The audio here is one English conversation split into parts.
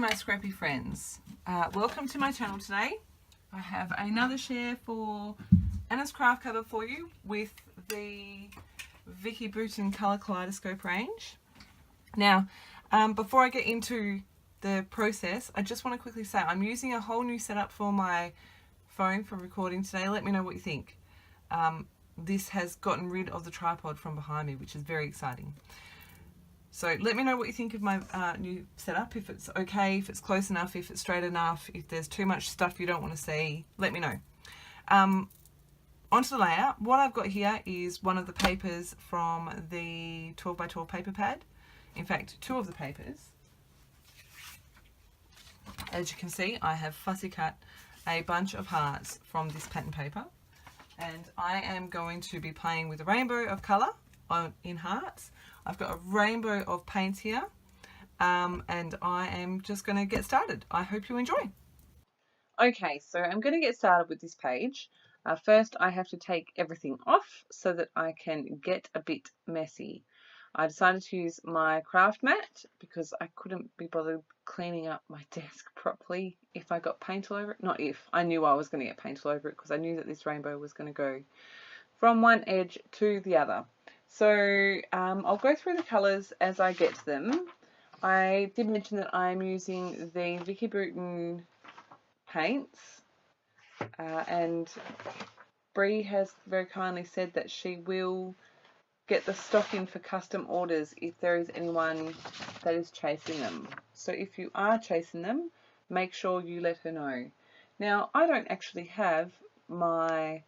my scrappy friends, welcome to my channel today. I have another share for Anna's craft cover for you with the Vicki Boutin colour Kaleidoscope range. Now, before I get into the process, I just want to quickly say I'm using a whole new setup for my phone for recording today. Let me know what you think. This has gotten rid of the tripod from behind me, which is very exciting. So let me know what you think of my new setup, if it's okay, if it's close enough, if it's straight enough, if there's too much stuff you don't want to see, let me know. Onto the layout. What I've got here is one of the papers from the 12x12 paper pad. In fact, two of the papers. As you can see, I have fussy cut a bunch of hearts from this pattern paper, and I am going to be playing with a rainbow of colour in hearts. I've got a rainbow of paints here, and I am just going to get started. I hope you enjoy. Okay, so I'm going to get started with this page. First, I have to take everything off so that I can get a bit messy. I decided to use my craft mat because I couldn't be bothered cleaning up my desk properly if I got paint all over it. Not if, I knew I was going to get paint all over it because I knew that this rainbow was going to go from one edge to the other. So I'll go through the colours as I get to them. I did mention that I'm using the Vicki Boutin paints, and Bree has very kindly said that she will get the stock in for custom orders if there is anyone that is chasing them. So if you are chasing them, make sure you let her know. Now, I don't actually have my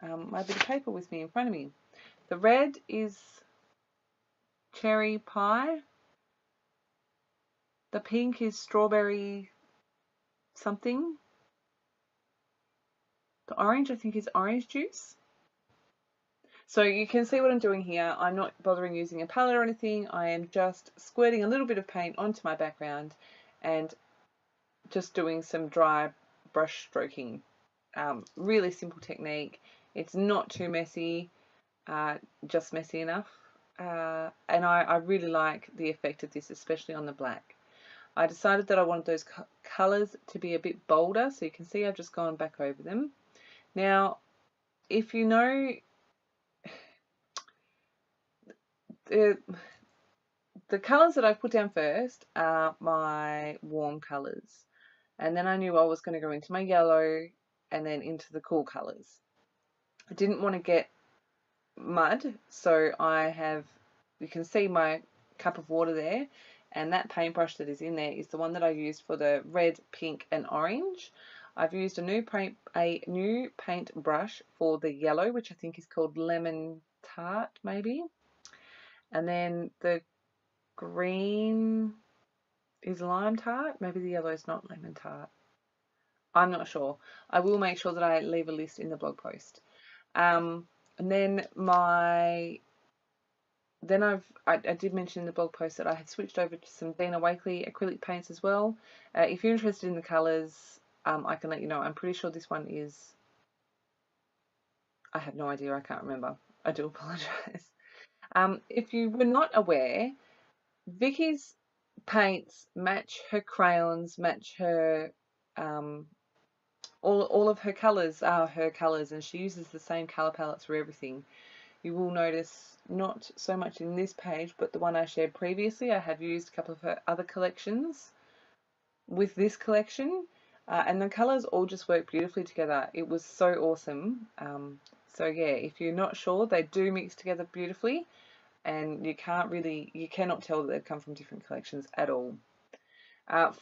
my bit of paper with me in front of me. The red is cherry pie. The pink is strawberry something. The orange, I think, is orange juice. So you can see what I'm doing here. I'm not bothering using a palette or anything. I am just squirting a little bit of paint onto my background and just doing some dry brush stroking. Really simple technique. It's not too messy, just messy enough. And I really like the effect of this, especially on the black. I decided that I wanted those colours to be a bit bolder, so you can see I've just gone back over them. Now, if you know, the colours that I've put down first are my warm colours, and then I knew I was going to go into my yellow and then into the cool colours. I didn't want to get mud, so I have, you can see my cup of water there, and that paintbrush that is in there is the one that I used for the red, pink and orange. I've used a new paint brush for the yellow, which I think is called Lemon Tart maybe, and then the green is Lime Tart. Maybe the yellow is not Lemon Tart, I'm not sure. I will make sure that I leave a list in the blog post. And then I did mention in the blog post that I had switched over to some Dina Wakley acrylic paints as well. If you're interested in the colours, I can let you know. I'm pretty sure this one is, I have no idea, I can't remember. I do apologise. If you were not aware, Vicki's paints match her crayons, match her, all of her colours are her colours, and she uses the same colour palettes for everything. You will notice, not so much in this page, but the one I shared previously, I have used a couple of her other collections with this collection, and the colours all just work beautifully together. It was so awesome. So yeah, if you're not sure, they do mix together beautifully, and you cannot tell that they've come from different collections at all.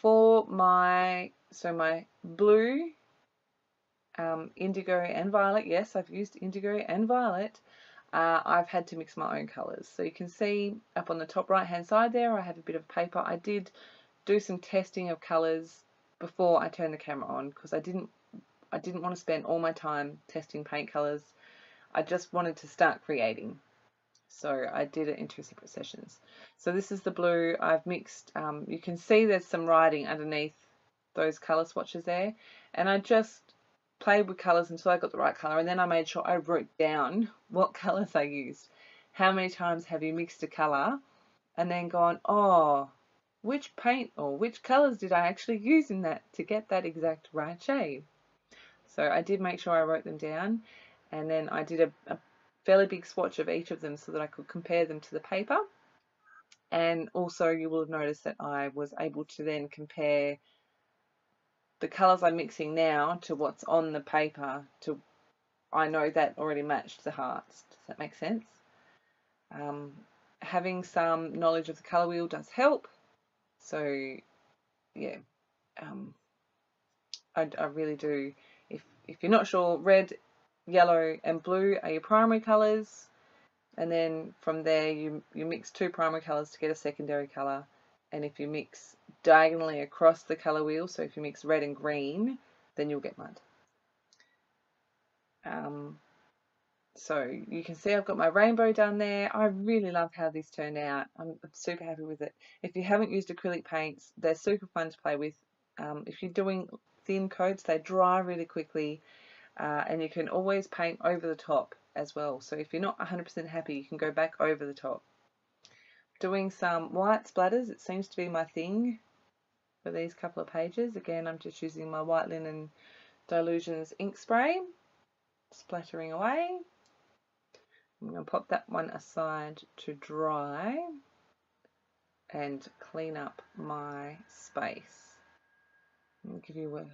For my blue, indigo and violet, yes, I've used indigo and violet. I've had to mix my own colours. So you can see up on the top right hand side there, I have a bit of paper. I did do some testing of colours before I turned the camera on because I didn't want to spend all my time testing paint colours. I just wanted to start creating. So I did it in 2 separate sessions. So this is the blue. I've mixed, you can see there's some writing underneath those colour swatches there, and I just played with colours until I got the right colour, and then I made sure I wrote down what colours I used. How many times have you mixed a colour and then gone, oh, which paint or which colours did I actually use in that to get that exact right shade. So I did make sure I wrote them down, and then I did a fairly big swatch of each of them so that I could compare them to the paper. And also you will have noticed that I was able to then compare the colours I'm mixing now to what's on the paper. I know that already matched the hearts. Does that make sense? Having some knowledge of the colour wheel does help. So yeah, I really do. If you're not sure, red, yellow and blue are your primary colours, and then from there you mix two primary colours to get a secondary colour. And if you mix diagonally across the colour wheel, so if you mix red and green, then you'll get mud. So you can see I've got my rainbow done there. I really love how this turned out. I'm super happy with it. If you haven't used acrylic paints, they're super fun to play with. If you're doing thin coats, they dry really quickly, and you can always paint over the top as well. So if you're not 100% happy, you can go back over the top. Doing some white splatters, it seems to be my thing for these couple of pages. Again, I'm just using my White Linen Dilutions ink spray, splattering away. I'm going to pop that one aside to dry and clean up my space. I'll give you a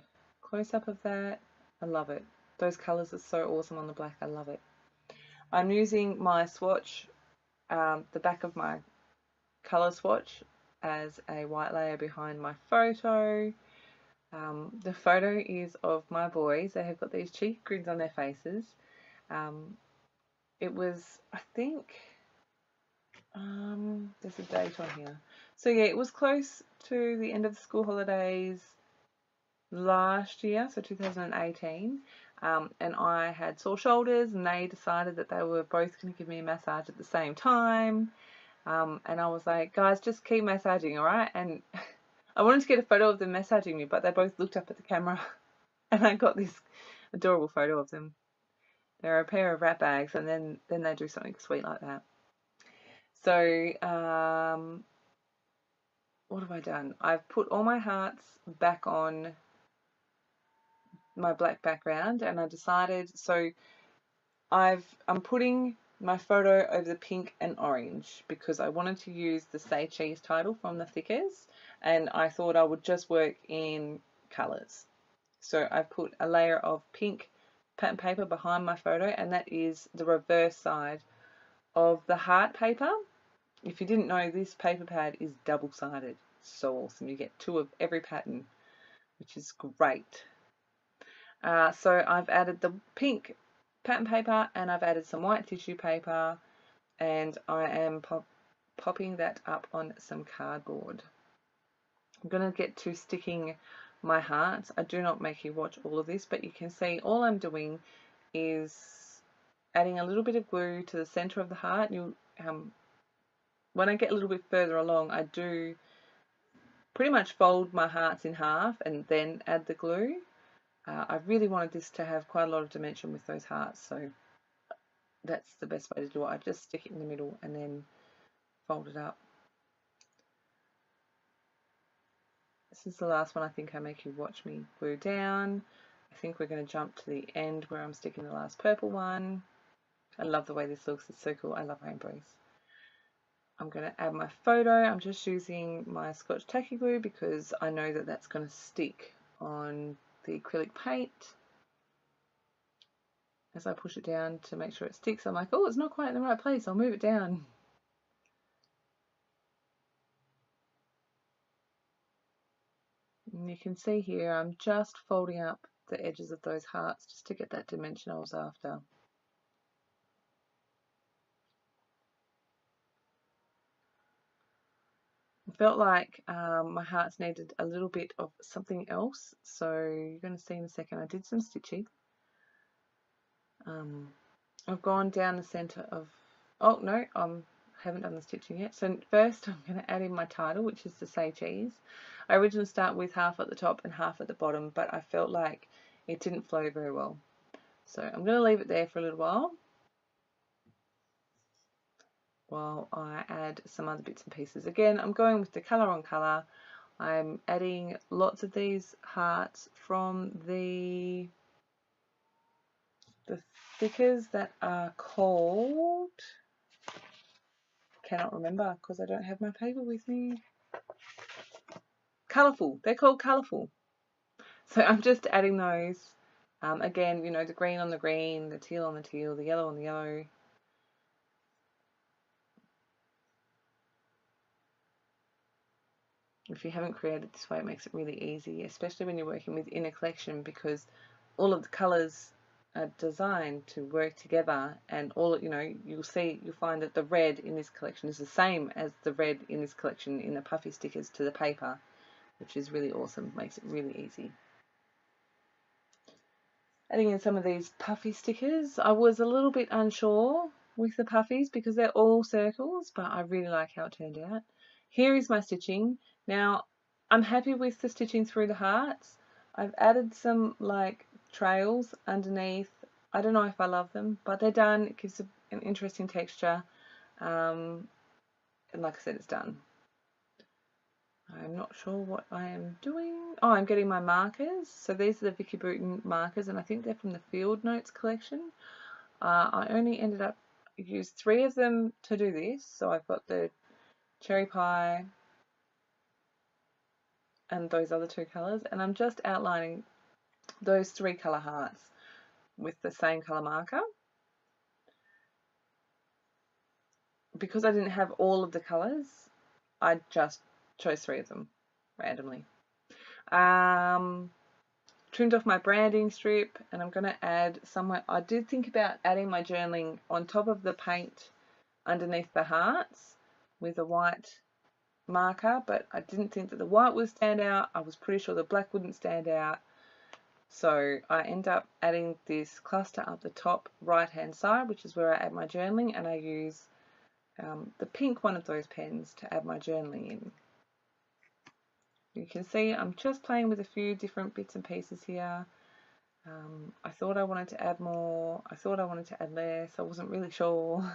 close-up of that. I love it. Those colours are so awesome on the black. I love it. I'm using my swatch, the back of my colour swatch, as a white layer behind my photo. The photo is of my boys. They have got these cheeky grins on their faces. It was, I think, there's a date on here. So yeah, it was close to the end of the school holidays last year, so 2018. And I had sore shoulders, and they decided that they were both going to give me a massage at the same time. And I was like, guys, just keep massaging, alright? And I wanted to get a photo of them massaging me, but they both looked up at the camera, and I got this adorable photo of them. They're a pair of rat bags, and then they do something sweet like that. So, what have I done? I've put all my hearts back on my black background, and I decided, so I'm putting my photo over the pink and orange because I wanted to use the Say Cheese title from the thickers, and I thought I would just work in colours. So I've put a layer of pink pattern paper behind my photo, and that is the reverse side of the heart paper. If you didn't know, this paper pad is double-sided. So awesome. You get two of every pattern, which is great. So I've added the pink pattern paper, and I've added some white tissue paper, and I am popping that up on some cardboard. I'm going to get to sticking my hearts. I do not make you watch all of this, but you can see all I'm doing is adding a little bit of glue to the center of the heart. When I get a little bit further along, I do pretty much fold my hearts in half and then add the glue. I really wanted this to have quite a lot of dimension with those hearts, so that's the best way to do it. I just stick it in the middle and then fold it up. This is the last one I think I make you watch me glue down. I think we're going to jump to the end where I'm sticking the last purple one. I love the way this looks. It's so cool. I love rainbows. I'm going to add my photo. I'm just using my Scotch tacky glue because I know that that's going to stick on the acrylic paint. As I push it down to make sure it sticks, I'm like, oh, it's not quite in the right place. I'll move it down. And you can see here, I'm just folding up the edges of those hearts just to get that dimension I was after. I felt like my hearts needed a little bit of something else, so you're going to see in a second I did some stitching. I've gone down the center of, oh no, I haven't done the stitching yet. So first I'm going to add in my title, which is to Say Cheese. I originally start with half at the top and half at the bottom, but I felt like it didn't flow very well. So I'm going to leave it there for a little while while I add some other bits and pieces. Again, I'm going with the colour on colour. I'm adding lots of these hearts from the stickers that are called, cannot remember because I don't have my paper with me. Colourful. They're called Colourful. So I'm just adding those. Again, you know, the green on the green, the teal on the teal, the yellow on the yellow. If you haven't created this way, it makes it really easy, especially when you're working within a collection, because all of the colours are designed to work together, and all, you know, you'll find that the red in this collection is the same as the red in this collection in the puffy stickers to the paper, which is really awesome. Makes it really easy. Adding in some of these puffy stickers. I was a little bit unsure with the puffies because they're all circles, but I really like how it turned out. Here is my stitching. Now, I'm happy with the stitching through the hearts. I've added some like trails underneath. I don't know if I love them, but they're done. It gives an interesting texture. And like I said, it's done. I'm not sure what I am doing. Oh, I'm getting my markers. So these are the Vicki Boutin markers, and I think they're from the Field Notes collection. I only ended up used 3 of them to do this. So I've got the cherry pie and those other 2 colours, and I'm just outlining those 3 colour hearts with the same colour marker. Because I didn't have all of the colours, I just chose 3 of them randomly. Trimmed off my branding strip, and I'm going to add somewhere. I did think about adding my journaling on top of the paint underneath the hearts with a white marker, but I didn't think that the white would stand out. I was pretty sure the black wouldn't stand out. So I end up adding this cluster up the top right hand side, which is where I add my journaling, and I use the pink one of those pens to add my journaling in. You can see I'm just playing with a few different bits and pieces here. I thought I wanted to add more, I thought I wanted to add less, I wasn't really sure.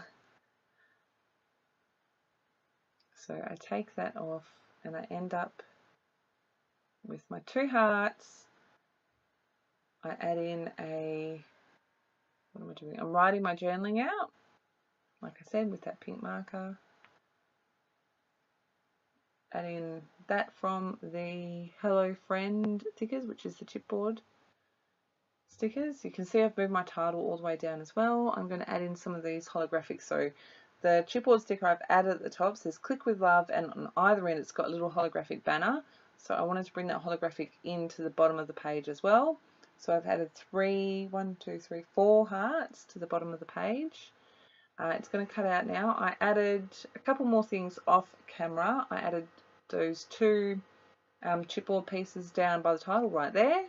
So I take that off and I end up with my 2 hearts. I add in what am I doing? I'm writing my journaling out, like I said, with that pink marker. Add in that from the Hello Friend stickers, which is the chipboard stickers. You can see I've moved my title all the way down as well. I'm going to add in some of these holographics. So the chipboard sticker I've added at the top says click with love, and on either end it's got a little holographic banner. So I wanted to bring that holographic into the bottom of the page as well. So I've added 4 hearts to the bottom of the page. It's going to cut out now. I added a couple more things off camera. I added those 2 chipboard pieces down by the title right there.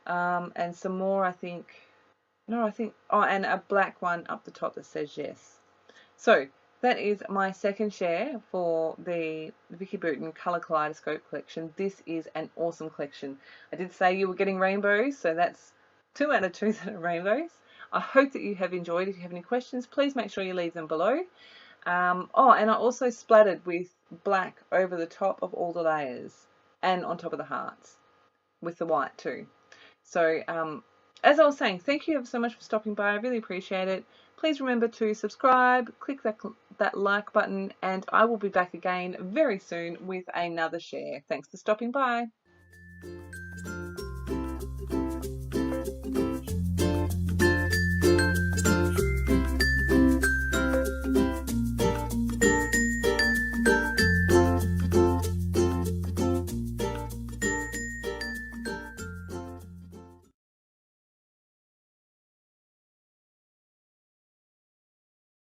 And some more, and a black one up the top that says yes. So that is my second share for the Vicki Boutin Colour Kaleidoscope collection. This is an awesome collection. I did say you were getting rainbows, so that's 2 out of 2 that are rainbows. I hope that you have enjoyed. If you have any questions, please make sure you leave them below. And I also splattered with black over the top of all the layers and on top of the hearts with the white too. So as I was saying, thank you ever so much for stopping by. I really appreciate it. Please remember to subscribe, click that like button, and I will be back again very soon with another share. Thanks for stopping by.